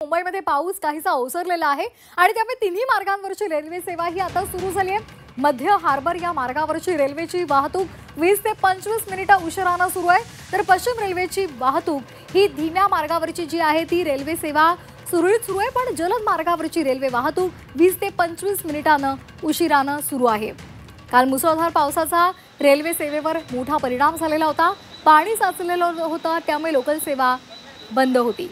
मुंबईमध्ये पाऊस काहीसा ओसरलेला आहे आणि त्यामुळे तिन्ही मार्गांवरची रेल्वे सेवा ही आता सुरू झाली आहे। मध्य हार्बर या मार्गावरची रेल्वेची वाहतूक 20 ते 25 मिनिटं उशिराने सुरू आहे, तर पश्चिम रेल्वेची वाहतूक ही धीम्या मार्गावरची जी आहे ती रेल्वे सेवा सुरळीत सुरू आहे, पण जलद मार्गावरची रेल्वे वाहतूक 20 ते 25 मिनिटांनी उशिराने सुरू आहे। काल मुसळधार पावसाचा रेल्वे सेवेवर मोठा परिणाम झालेला होता। पाणी साचलेलं होतं, त्यामुळे लोकल सेवा बंद होती।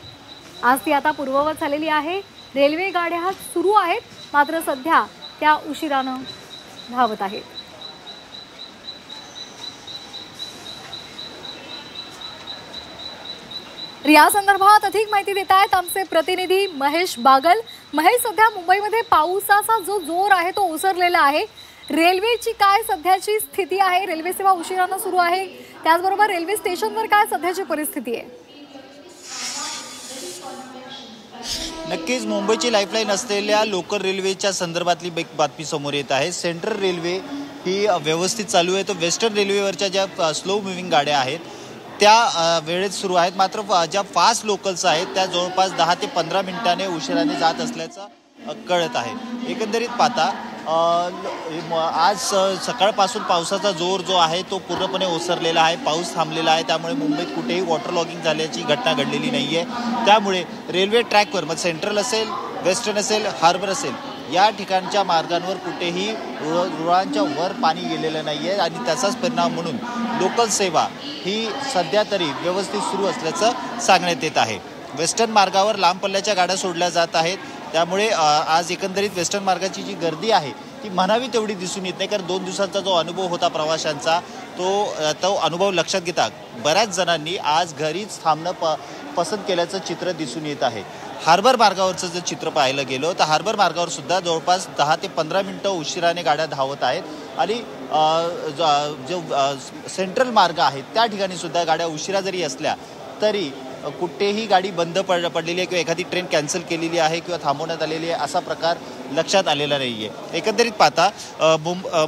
आज ती आता पूर्ववत झालेली आहे। रेल्वे गाड्या सुरू आहेत, मात्र सध्या त्या उशिराने धावत आहेत। या संदर्भात अधिक माहिती देत आहेत आमचे प्रतिनिधी महेश बागल। महेश, सध्या मुंबईमध्ये पावसाचा जो जोर आहे तो ओसरलेला आहे। रेल्वेची काय सध्याची स्थिती आहे? रेल्वे सेवा उशिराने सुरू आहे, त्याचबरोबर रेल्वे स्टेशनवर काय सध्याची परिस्थिती आहे? नक्कीच मुंबईची लाईफलाईन असलेल्या लोकल रेल्वेच्या संदर्भातली एक बातमी समोर येत आहे। सेंट्रल रेल्वे ही व्यवस्थित चालू आहे, तो वेस्टर्न रेल्वेवरच्या ज्या स्लो मूव्हिंग गाड्या आहेत त्या वेळेत सुरू आहेत, मात्र ज्या फास्ट लोकल्स आहेत त्या जवळपास 10 ते 15 मिनिटांनी उशिराने जात असल्याचं कळत आहे। एकंदरीत पाहता आज सकाळपासून पावसाचा जोर जो आहे तो पूर्णपणे ओसरलेला आहे। पाऊस थांबलेला आहे, त्यामुळे मुंबईत कुठेही वॉटर लॉगिंग झाल्याची घटना घडलेली नाही आहे। त्यामुळे रेल्वे ट्रॅकवर मग सेंट्रल असेल, वेस्टर्न असेल, हार्बर असेल या ठिकाणच्या मार्गांवर कुठेही रुळांच्या वर पाणी गेलेलं नाही आहे आणि त्याचाच परिणाम म्हणून लोकल सेवा ही सध्या तरी व्यवस्थित सुरू असल्याचं सांगण्यात येत आहे। वेस्टर्न मार्गावर लांब पल्ल्याच्या गाड्या सोडल्या जात आहेत, त्यामुळे आज एकंदरीत वेस्टर्न मार्गाची जी गर्दी आहे ती म्हणावी तेवढी दिसून येत नाही, कारण 2 दिवसांचा जो अनुभव होता प्रवाशांचा तो अनुभव लक्षात घेता बऱ्याच जणांनी आज घरीच थांबणं पसंत केल्याचं चित्र दिसून येत आहे। हार्बर मार्गावरचं जर चित्र पाहायला गेलो तर हार्बर मार्गावर सुद्धा जवळपास 10 ते 15 मिनिटं उशिराने गाड्या धावत आहेत आणि जो सेंट्रल मार्ग आहे त्या ठिकाणी सुद्धा गाड्या उशिरा जरी असल्या तरी कुठेही गाडी बंद पडलेली आहे किंवा एखादी ट्रेन कॅन्सल केलेली आहे किंवा थांबवण्यात आलेली आहे असा प्रकार लक्षात आलेला नाही आहे। एकंदरीत पाहता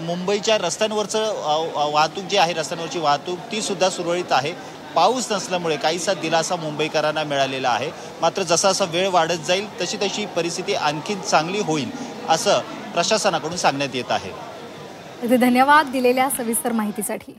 मुंबईच्या रस्त्यांवरचं वाहतूक जी आहे, रस्त्यांवरची वाहतूक ती सुद्धा सुरळीत आहे। पाऊस नसल्यामुळे काहीसा दिलासा मुंबईकरांना मिळालेला आहे, मात्र जसा जसा वेळ वाढत जाईल तशी तशी परिस्थिती आणखी चांगली होईल असं प्रशासनाकडून सांगण्यात येत आहे। धन्यवाद दिलेल्या सविस्तर माहितीसाठी।